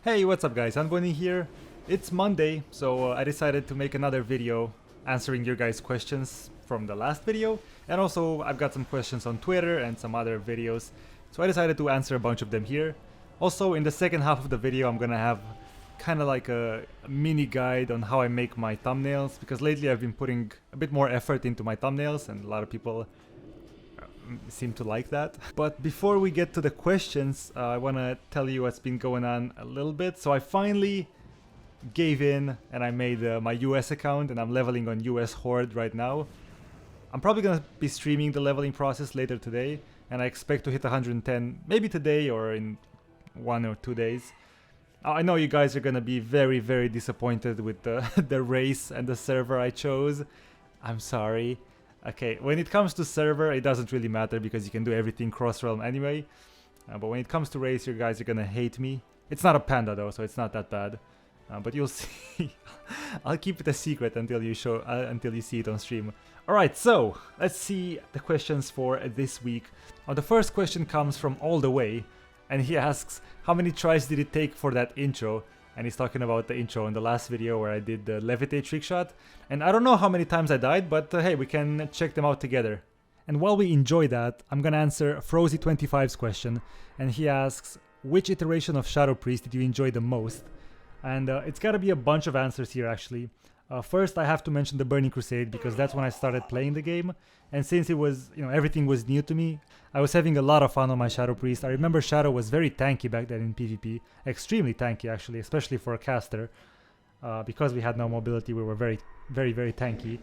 Hey, what's up guys, Anboni here. It's Monday, so I decided to make another video answering your guys' questions from the last video, and also I've got some questions on Twitter and some other videos, so I decided to answer a bunch of them here. Also, in the second half of the video I'm gonna have kind of like a mini guide on how I make my thumbnails, because lately I've been putting a bit more effort into my thumbnails and a lot of people seem to like that. But before we get to the questions, I want to tell you what's been going on a little bit. So I finally gave in and I made my US account, and I'm leveling on US Horde right now. I'm probably gonna be streaming the leveling process later today, and I expect to hit 110 maybe today or in 1 or 2 days. I know you guys are gonna be very disappointed with the the race and the server I chose. I'm sorry. Okay, when it comes to server, it doesn't really matter because you can do everything cross-realm anyway. But when it comes to race, you guys are gonna hate me. It's not a panda though, so it's not that bad. But you'll see. I'll keep it a secret until you see it on stream. Alright, so let's see the questions for this week. The first question comes from All the Way, and he asks, how many tries did it take for that intro? And he's talking about the intro in the last video where I did the levitate trick shot. And I don't know how many times I died, but hey, we can check them out together. And while we enjoy that, I'm gonna answer Frozy25's question. And he asks, which iteration of Shadow Priest did you enjoy the most? And it's gotta be a bunch of answers here actually. First, I have to mention the Burning Crusade because that's when I started playing the game. And since it was, everything was new to me, I was having a lot of fun on my Shadow Priest. I remember Shadow was very tanky back then in PvP. Extremely tanky actually, especially for a caster. Because we had no mobility, we were very tanky.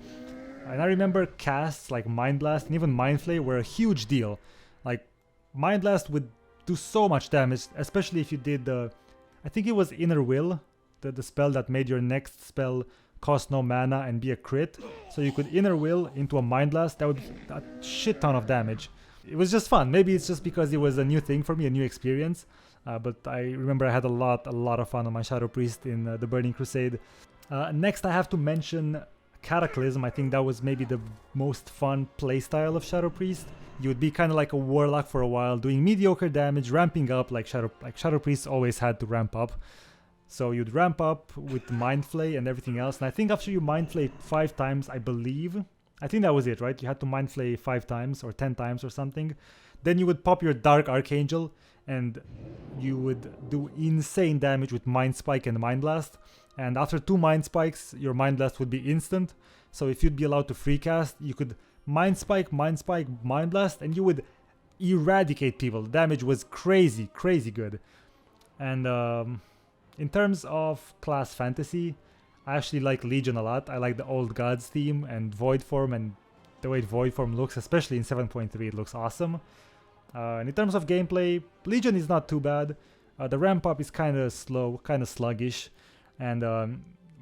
And I remember casts like Mind Blast and even Mind Flay were a huge deal. Like, Mind Blast would do so much damage, especially if you did the... I think it was Inner Will, the spell that made your next spell cost no mana and be a crit. So you could Inner Will into a Mind Blast. That would be a shit ton of damage. It was just fun. Maybe it's just because it was a new thing for me, a new experience. But I remember I had a lot of fun on my Shadow Priest in the Burning Crusade. Next I have to mention Cataclysm. I think that was maybe the most fun playstyle of Shadow Priest. You would be kind of like a Warlock for a while, doing mediocre damage, ramping up like Shadow Priest always had to ramp up. So you'd ramp up with Mind Flay and everything else. And I think after you Mind Flay 5 times, I think that was it, right? You had to Mind Flay 5 times or 10 times or something. Then you would pop your Dark Archangel and you would do insane damage with Mind Spike and Mind Blast. And after 2 Mind Spikes, your Mind Blast would be instant. So if you'd be allowed to free cast, you could Mind Spike, Mind Blast, and you would eradicate people. The damage was crazy good. And in terms of class fantasy, I actually like Legion a lot. I like the Old Gods theme and Void Form, and the way Void Form looks, especially in 7.3, it looks awesome. And in terms of gameplay, Legion is not too bad. The ramp up is kind of slow, kind of sluggish, and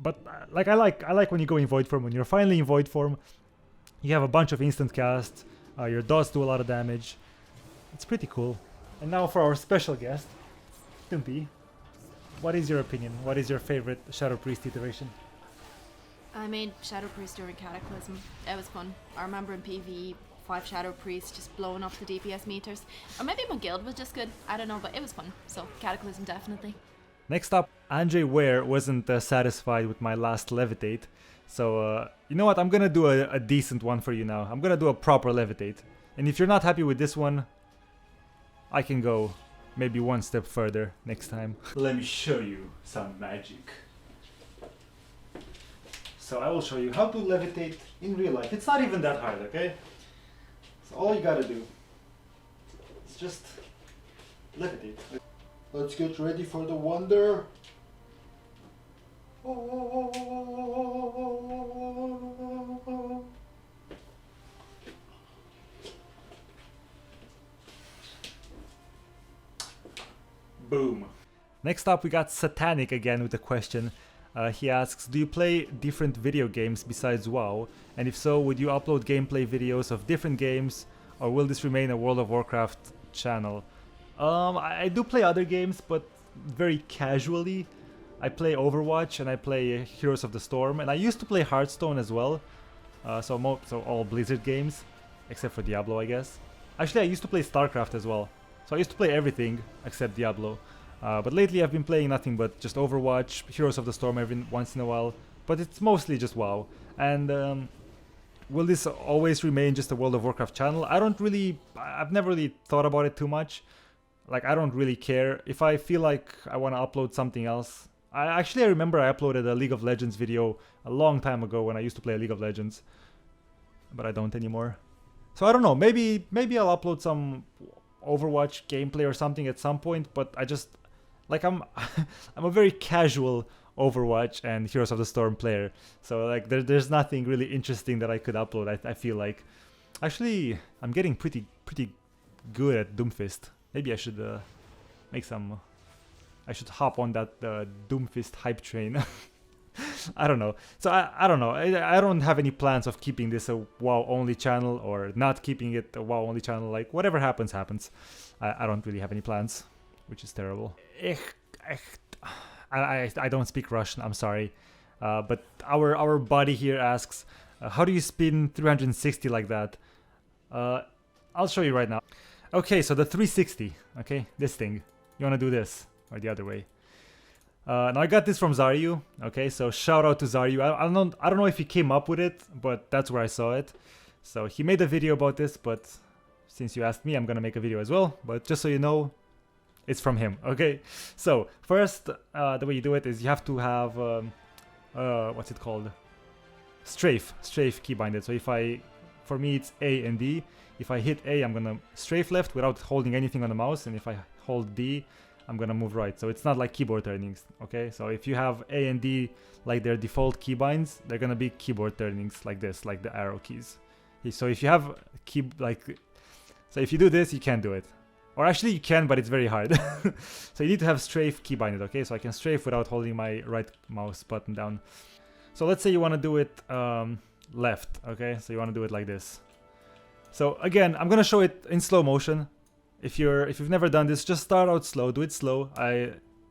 but I like when you go in Void Form. When you're finally in Void Form, you have a bunch of instant casts. Your dots do a lot of damage. It's pretty cool. And now for our special guest, Stumpy. What is your opinion? What is your favorite Shadow Priest iteration? I made Shadow Priest during Cataclysm. It was fun. I remember in PvE, 5 Shadow Priests just blowing up the DPS meters. Or maybe my guild was just good. I don't know, but it was fun. So Cataclysm definitely. Next up, Andre Ware wasn't satisfied with my last levitate. So you know what? I'm gonna do a decent one for you now. I'm gonna do a proper levitate. And if you're not happy with this one, I can go maybe one step further next time. Let me show you some magic. So I will show you how to levitate in real life. It's not even that hard, okay? So all you gotta do is just levitate. Let's get ready for the wonder. Boom. Next up we got Satanic again with a question. He asks, do you play different video games besides WoW? And if so, would you upload gameplay videos of different games, or will this remain a World of Warcraft channel? I do play other games, but very casually. I play Overwatch and I play Heroes of the Storm, and I used to play Hearthstone as well. So all Blizzard games, except for Diablo, I guess. Actually, I used to play StarCraft as well. So I used to play everything except Diablo. But lately I've been playing nothing but just Overwatch, Heroes of the Storm every once in a while, but it's mostly just WoW. And will this always remain just a World of Warcraft channel? I've never really thought about it too much. Like, I don't really care. If I feel like I want to upload something else, I remember I uploaded a League of Legends video a long time ago when I used to play League of Legends, but I don't anymore. So I don't know, maybe I'll upload some Overwatch gameplay or something at some point, but I just, like, I'm a very casual Overwatch and Heroes of the Storm player, so like there's nothing really interesting that I could upload. I feel like, actually, I'm getting pretty good at Doomfist. Maybe I should I should hop on that Doomfist hype train. I don't know. So I don't know. I don't have any plans of keeping this a WoW only channel or not keeping it a WoW only channel. Like, whatever happens, happens. I don't really have any plans, which is terrible. I don't speak Russian, I'm sorry. But our buddy here asks, how do you spin 360 like that? I'll show you right now. Okay, so the 360, okay, this thing. You wanna do this, or the other way. Now I got this from Zaryu, okay, so shout out to Zaryu. I don't know if he came up with it, but that's where I saw it. So he made a video about this, but since you asked me, I'm gonna make a video as well. But just so you know, it's from him, okay? So first, the way you do it is you have to have, what's it called? Strafe keybinded. So for me it's A and D. If I hit A, I'm gonna strafe left without holding anything on the mouse, and if I hold D, I'm gonna move right. So it's not like keyboard turnings, okay? So if you have A and D like their default keybinds, they're gonna be keyboard turnings like this, like the arrow keys. So if you have so if you do this, you can't do it. Or actually you can, but it's very hard. So you need to have strafe keybinded, okay? So I can strafe without holding my right mouse button down. So let's say you wanna do it left, okay? So you wanna do it like this. So again, I'm gonna show it in slow motion. If you've never done this, just start out slow, do it slow.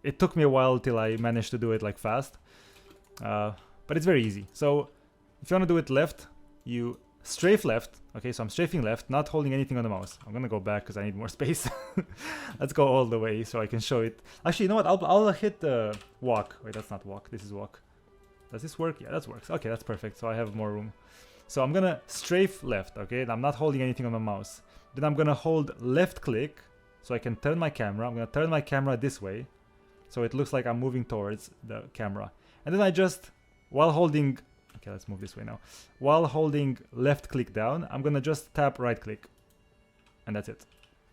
It took me a while till I managed to do it like fast, but it's very easy. So if you want to do it left, you strafe left. Okay, so I'm strafing left, not holding anything on the mouse. I'm gonna go back because I need more space. Let's go all the way so I can show it. Actually, you know what? I'll hit walk. Wait, that's not walk. This is walk. Does this work? Yeah, that works. Okay, that's perfect. So I have more room. So I'm gonna strafe left. Okay, and I'm not holding anything on my mouse. Then I'm gonna hold left click so I can turn my camera. I'm gonna turn my camera this way so it looks like I'm moving towards the camera. And then I just, while holding, okay, let's move this way now. While holding left click down, I'm gonna just tap right click. And that's it.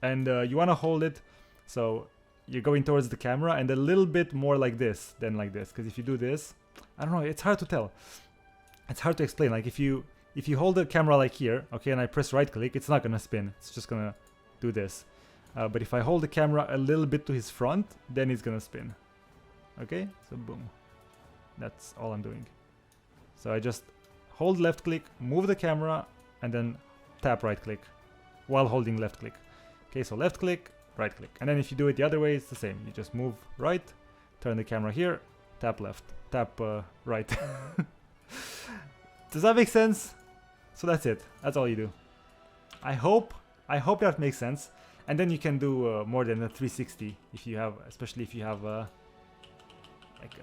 And you wanna hold it so you're going towards the camera and a little bit more like this than like this. Because if you do this, I don't know, it's hard to tell. It's hard to explain. Like if you hold the camera like here, okay, and I press right click, it's not gonna spin. It's just gonna do this. But if I hold the camera a little bit to his front, then it's gonna spin. Okay, so boom. That's all I'm doing. So I just hold left click, move the camera, and then tap right click while holding left click. Okay, so left click, right click. And then if you do it the other way, it's the same. You just move right, turn the camera here, tap left, tap right. Does that make sense? So that's it. That's all you do. I hope that makes sense. And then you can do more than a 360 if you have, especially if you have like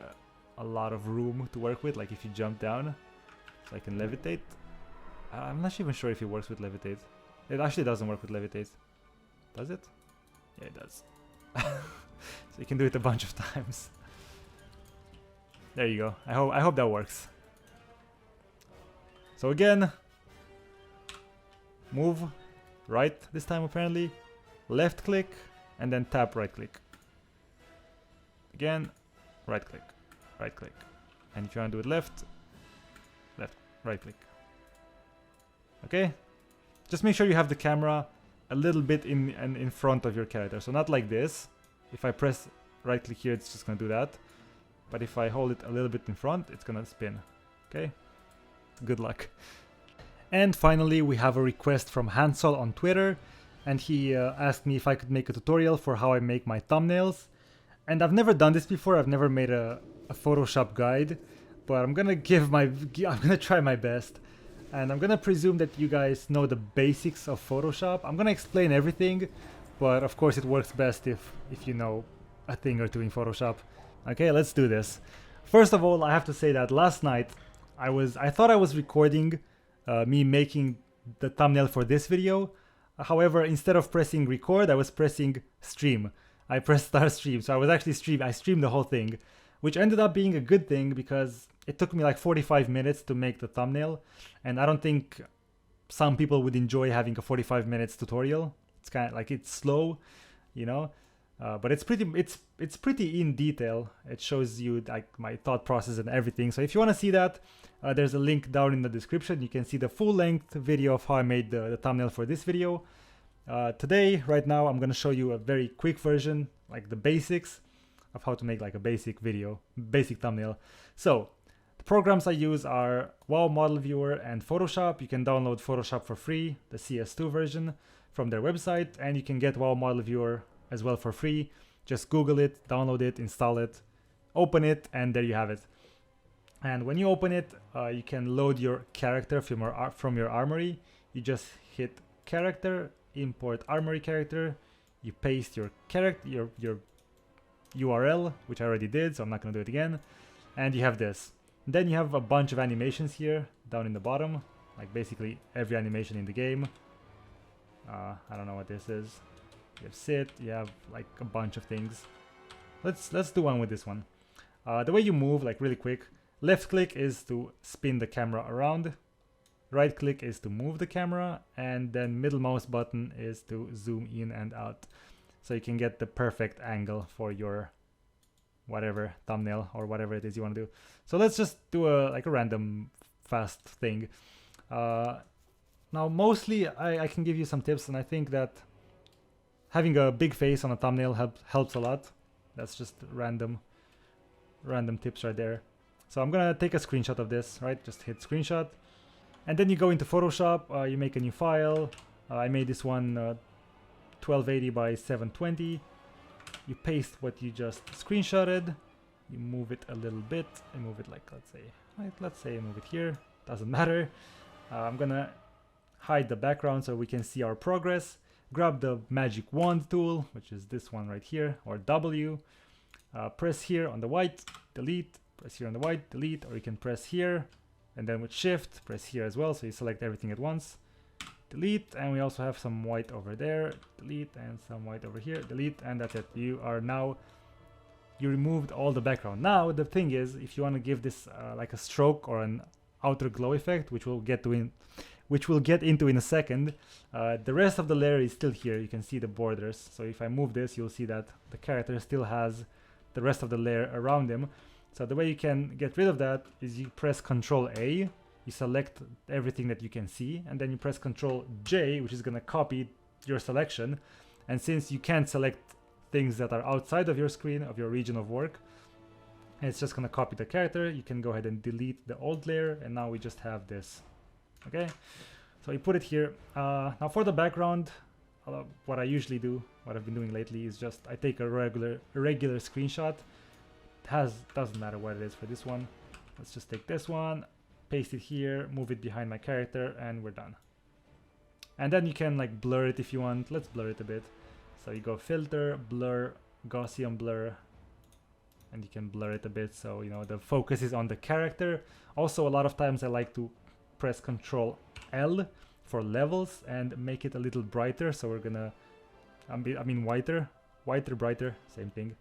a lot of room to work with. Like if you jump down, so I can levitate. I'm not even sure if it works with levitate. It actually doesn't work with levitate. Does it? Yeah, it does. So you can do it a bunch of times. There you go. I hope that works. So again, move right this time apparently, left click, and then tap right click. Again, right click, and if you want to do it left, right click. Okay, just make sure you have the camera a little bit in front of your character, so not like this. If I press right click here, it's just gonna do that, but if I hold it a little bit in front, it's gonna spin. Okay. Good luck. And finally, we have a request from Hansel on Twitter, and he asked me if I could make a tutorial for how I make my thumbnails. And I've never done this before. I've never made a Photoshop guide, but I'm gonna try my best, and I'm gonna presume that you guys know the basics of Photoshop. I'm gonna explain everything, but of course it works best if you know a thing or two in Photoshop. Okay, let's do this. First of all, I have to say that last night I thought I was recording me making the thumbnail for this video. However, instead of pressing record, I was pressing stream. I pressed start stream, so I was actually I streamed the whole thing, which ended up being a good thing because it took me like 45 minutes to make the thumbnail, and I don't think some people would enjoy having a 45 minutes tutorial. It's kind of like, it's slow, you know, but it's pretty in detail. It shows you like my thought process and everything. So if you want to see that, there's a link down in the description. You can see the full-length video of how I made the thumbnail for this video. Today, right now, I'm going to show you a very quick version, like the basics of how to make like a basic thumbnail. So the programs I use are WoW Model Viewer and Photoshop. You can download Photoshop for free, the CS2 version, from their website, and you can get WoW Model Viewer as well for free. Just Google it, download it, install it, open it, and there you have it. And when you open it, you can load your character from your armory. You just hit character, import armory character. You paste your character, your URL, which I already did, so I'm not gonna do it again. And you have this. Then you have a bunch of animations here down in the bottom, like basically every animation in the game. I don't know what this is. You have sit, you have like a bunch of things. Let's do one with this one. The way you move, like really quick, left click is to spin the camera around, right click is to move the camera, and then middle mouse button is to zoom in and out. So you can get the perfect angle for your whatever thumbnail or whatever it is you want to do. So let's just do a random fast thing. Now mostly I can give you some tips, and I think that having a big face on a thumbnail helps a lot. That's just random tips right there. So I'm gonna take a screenshot of this, right? Just hit screenshot, and then you go into Photoshop, you make a new file. I made this one 1280 by 720. You paste what you just screenshotted, you move it a little bit, and move it like, let's say move it here, doesn't matter. I'm gonna hide the background so we can see our progress. Grab the magic wand tool, which is this one right here, or W. Press here on the white, delete, press here on the white, delete, or you can press here, and then with shift, press here as well, so you select everything at once. Delete, and we also have some white over there, delete, and some white over here, delete, and that's it. You removed all the background. Now the thing is, if you want to give this like a stroke or an outer glow effect, which we'll get into in a second, the rest of the layer is still here. You can see the borders. So if I move this, you'll see that the character still has the rest of the layer around him. So the way you can get rid of that is you press Ctrl A, you select everything that you can see, and then you press Ctrl J, which is going to copy your selection. And since you can't select things that are outside of your screen, of your region of work, it's just going to copy the character. You can go ahead and delete the old layer, and now we just have this. Okay, so you put it here. Now for the background, what I usually do, what I've been doing lately, is just I take a regular screenshot. Doesn't matter what it is for this one. Let's just take this one, paste it here, move it behind my character, and we're done. And then you can like blur it if you want. Let's blur it a bit. So you go filter, blur, Gaussian blur, and you can blur it a bit so you know the focus is on the character. Also, a lot of times I like to press Ctrl L for levels and make it a little brighter. So we're gonna, I mean whiter, brighter, same thing.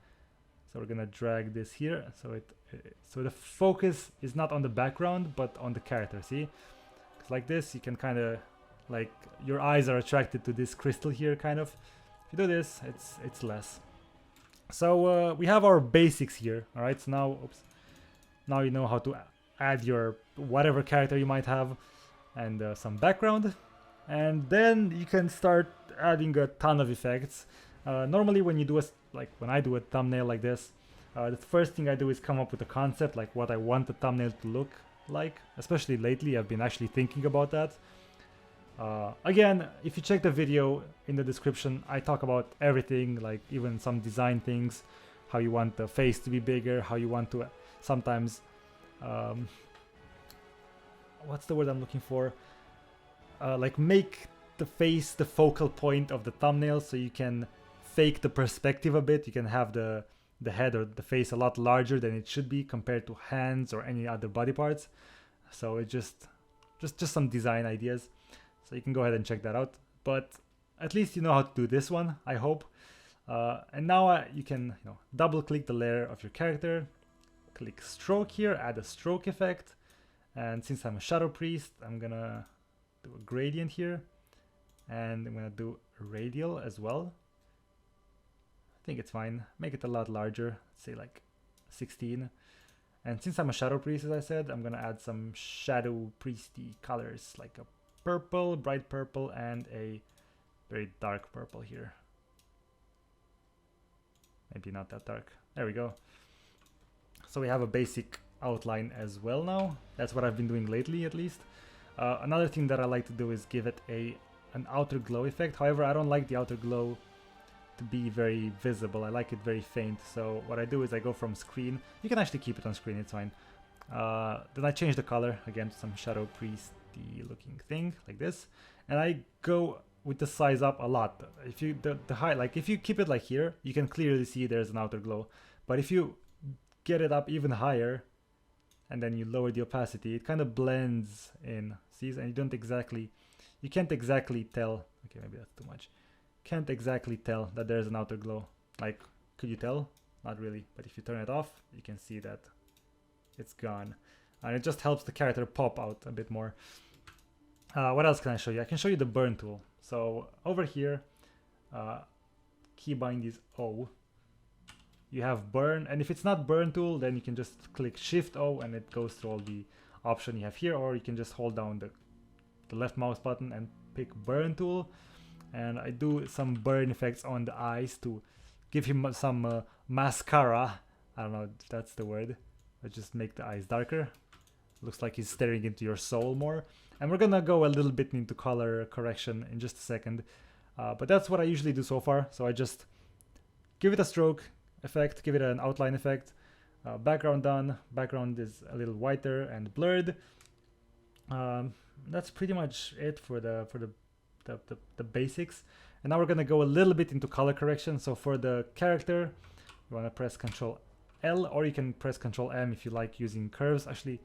So we're gonna drag this here, so the focus is not on the background but on the character. See, 'cause like this, you can kind of like your eyes are attracted to this crystal here, kind of. If you do this, it's less. So we have our basics here. All right, so now you know how to add your whatever character you might have and some background, and then you can start adding a ton of effects. Normally when you do when I do a thumbnail like this, the first thing I do is come up with a concept, like what I want the thumbnail to look like. Especially lately, I've been actually thinking about that. Again, if you check the video in the description, I talk about everything, like even some design things, how you want the face to be bigger, how you want to sometimes what's the word I'm looking for? Like make the face the focal point of the thumbnail, so you can fake the perspective a bit. You can have the head or the face a lot larger than it should be compared to hands or any other body parts. So it's just some design ideas. So you can go ahead and check that out. But at least you know how to do this one, I hope. And now you can double click the layer of your character, click stroke here, add a stroke effect. And since I'm a shadow priest, I'm gonna do a gradient here, and I'm gonna do radial as well. I think it's fine. Make it a lot larger, say like 16. And since I'm a shadow priest, as I said, I'm gonna add some shadow priesty colors, like a purple, bright purple, and a very dark purple here. Maybe not that dark. There we go. So we have a basic outline as well now. That's what I've been doing lately, at least. Another thing that I like to do is give it an outer glow effect. However, I don't like the outer glow to be very visible. I like it very faint. So what I do is I go from screen. You can actually keep it on screen, it's fine. Then I change the color again to some shadow priesty looking thing like this, and I go with the size up a lot. If you the height, like if you keep it like here, you can clearly see there's an outer glow. But if you get it up even higher and then you lower the opacity, it kind of blends in. See, and you can't exactly tell. Okay, maybe that's too much. Can't exactly tell that there's an outer glow. Like, could you tell? Not really. But if you turn it off, you can see that it's gone. And it just helps the character pop out a bit more. What else can I show you? I can show you the burn tool. So over here, keybind is O. You have burn, and if it's not burn tool, then you can just click Shift O and it goes through all the option you have here, or you can just hold down the left mouse button and pick burn tool. And I do some burn effects on the eyes to give him some mascara. I don't know if that's the word. But just make the eyes darker. Looks like he's staring into your soul more. And we're gonna go a little bit into color correction in just a second. But that's what I usually do so far. So I just give it a stroke effect, give it an outline effect. Background done. Background is a little whiter and blurred. That's pretty much it for the basics. And now we're gonna go a little bit into color correction. So for the character, you wanna press Ctrl L, or you can press Ctrl M if you like using curves. Actually,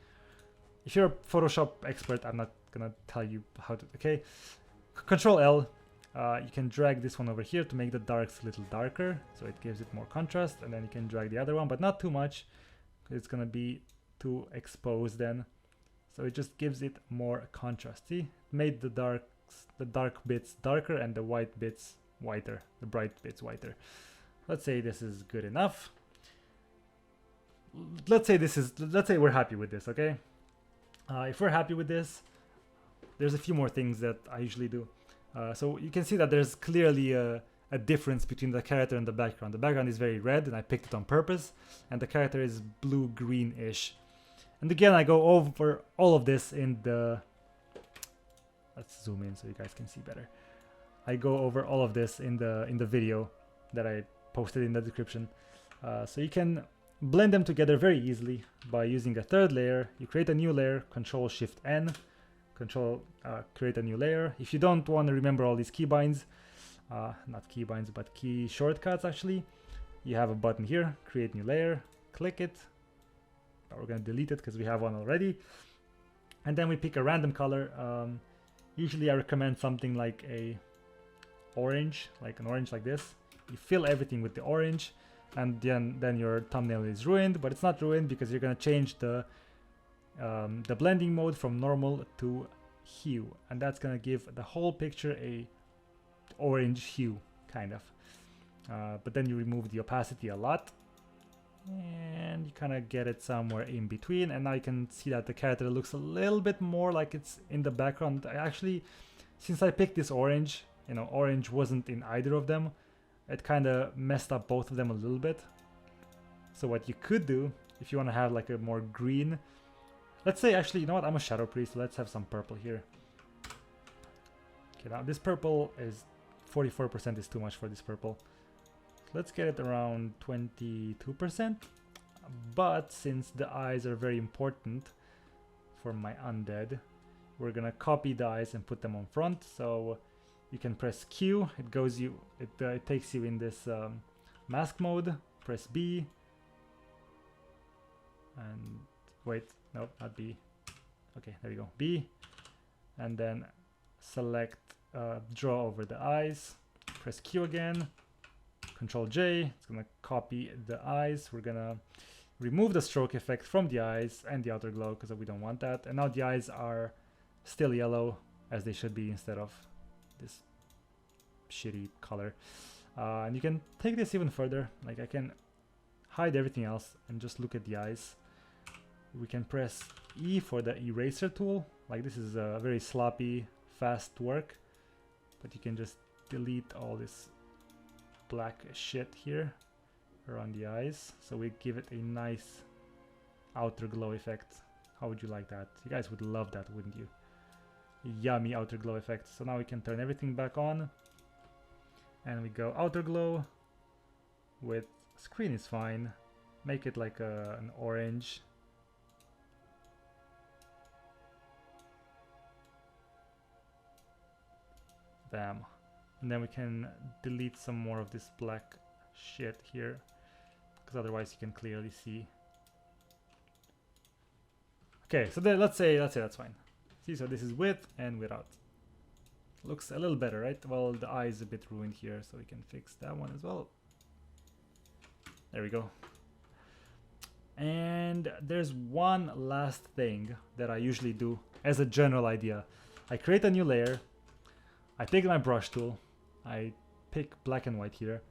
if you're a Photoshop expert, I'm not gonna tell you how to. Okay, Ctrl L. You can drag this one over here to make the darks a little darker, so it gives it more contrast. And then you can drag the other one, but not too much, because it's gonna be too exposed then. So it just gives it more contrast. See, made the dark bits darker and the white bits whiter, the bright bits whiter. Let's say this is good enough. Let's say we're happy with this, okay? If we're happy with this, there's a few more things that I usually do. So you can see that there's clearly a difference between the character and the background. The background is very red, and I picked it on purpose, and the character is blue-green-ish. And again, I go over all of this in the... Let's zoom in so you guys can see better. I go over all of this in the video that I posted in the description. So you can blend them together very easily by using a third layer. You create a new layer, Control Shift N, create a new layer. If you don't want to remember all these keybinds, not keybinds but key shortcuts actually, you have a button here, create new layer, click it. We're going to delete it because we have one already. And then we pick a random color. Usually I recommend something like an orange like this. You fill everything with the orange, and then your thumbnail is ruined, but it's not ruined because you're going to change the blending mode from normal to hue, and that's going to give the whole picture a orange hue kind of. But then you remove the opacity a lot, and you kind of get it somewhere in between, and now you can see that the character looks a little bit more like it's in the background. Actually, since I picked this orange, orange wasn't in either of them, it kind of messed up both of them a little bit. So what you could do, if you want to have like a more green, let's say, actually, you know what, I'm a shadow priest, so let's have some purple here. Okay, now this purple is 44% is too much for this purple. Let's get it around 22%. But since the eyes are very important for my undead, we're gonna copy the eyes and put them on front. So You can press Q, it takes you in this mask mode. Press B, and wait, no, not B. Okay, there you go, B, and then select draw over the eyes. Press Q again, Control J, it's gonna copy the eyes. We're gonna remove the stroke effect from the eyes and the outer glow because we don't want that. And now the eyes are still yellow as they should be instead of this shitty color. And you can take this even further. Like I can hide everything else and just look at the eyes. We can press E for the eraser tool. Like this is a very sloppy, fast work, but you can just delete all this black shit here around the eyes. So we give it a nice outer glow effect. How would you like that? You guys would love that, wouldn't you? Yummy outer glow effect. So now we can turn everything back on. And we go outer glow with screen is fine. Make it like an orange. Bam. And then we can delete some more of this black shit here, because otherwise you can clearly see. Okay, so then let's say that's fine. See, so this is with and without. Looks a little better, right? Well, the eye is a bit ruined here, so we can fix that one as well. There we go. And there's one last thing that I usually do as a general idea. I create a new layer. I take my brush tool. I pick black and white here,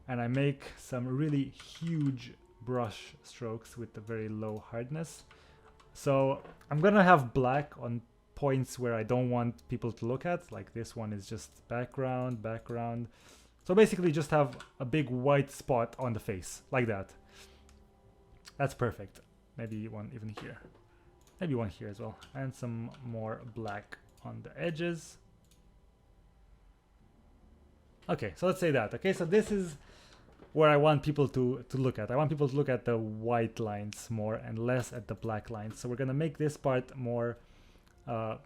and I make some really huge brush strokes with a very low hardness. So I'm gonna have black on points where I don't want people to look at, like this one is just background, background. So basically just have a big white spot on the face, like that. That's perfect. Maybe one even here. Maybe one here as well. And some more black on the edges. Okay, so let's say that. Okay, so this is where I want people to look at. I want people to look at the white lines more and less at the black lines. So we're gonna make this part more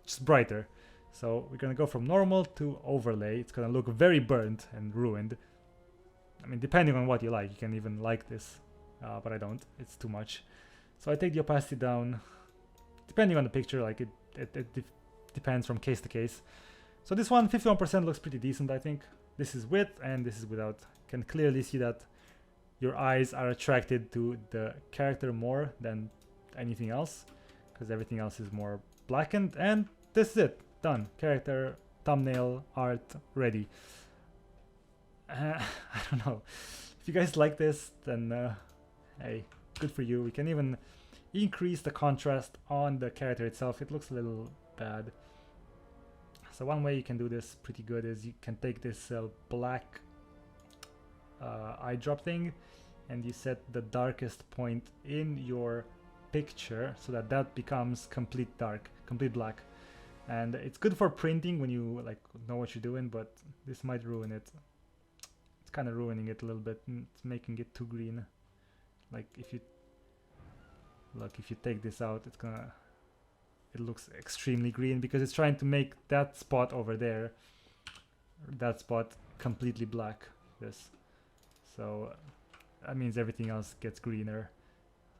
just brighter. So we're gonna go from normal to overlay. It's gonna look very burnt and ruined. I mean, depending on what you like, you can even like this, but I don't. It's too much. So I take the opacity down. Depending on the picture, like it depends from case to case. So this one, 51% looks pretty decent, I think. This is with and this is without. Can clearly see that your eyes are attracted to the character more than anything else, because everything else is more blackened. And this is it. Done. Character, thumbnail, art, ready. I don't know. If you guys like this, then hey, good for you. We can even increase the contrast on the character itself. It looks a little bad. So one way you can do this pretty good is you can take this black eye drop thing and you set the darkest point in your picture so that that becomes complete dark, complete black. And it's good for printing when you like know what you're doing, but this might ruin it. It's kind of ruining it a little bit. It's making it too green. Like if you look, if you take this out, it looks extremely green because it's trying to make that spot over there, that spot, completely black. This, so that means everything else gets greener.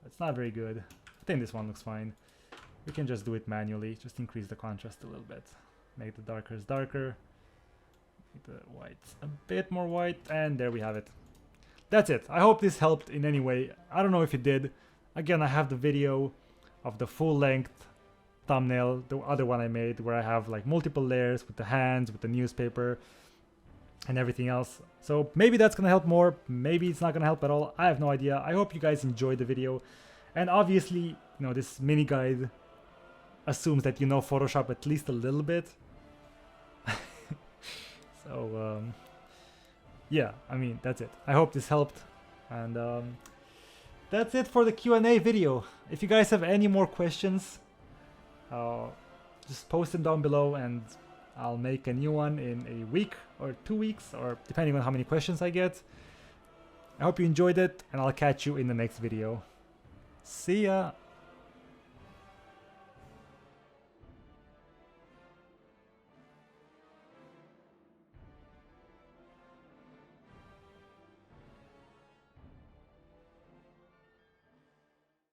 It's not very good. I think this one looks fine. We can just do it manually, just increase the contrast a little bit. Make the darkers darker, make the whites a bit more white, and there we have it. That's it. I hope this helped in any way. I don't know if it did. Again, I have the video of the full length thumbnail, the other one I made, where I have like multiple layers with the hands, with the newspaper, and everything else. So maybe that's gonna help more, maybe it's not gonna help at all. I have no idea. I hope you guys enjoyed the video. And obviously, you know, this mini guide assumes that you know Photoshop at least a little bit. So yeah, I mean, that's it. I hope this helped. And that's it for the Q&A video. If you guys have any more questions, just post them down below and I'll make a new one in a week or 2 weeks, or depending on how many questions I get. I hope you enjoyed it, and I'll catch you in the next video. See ya!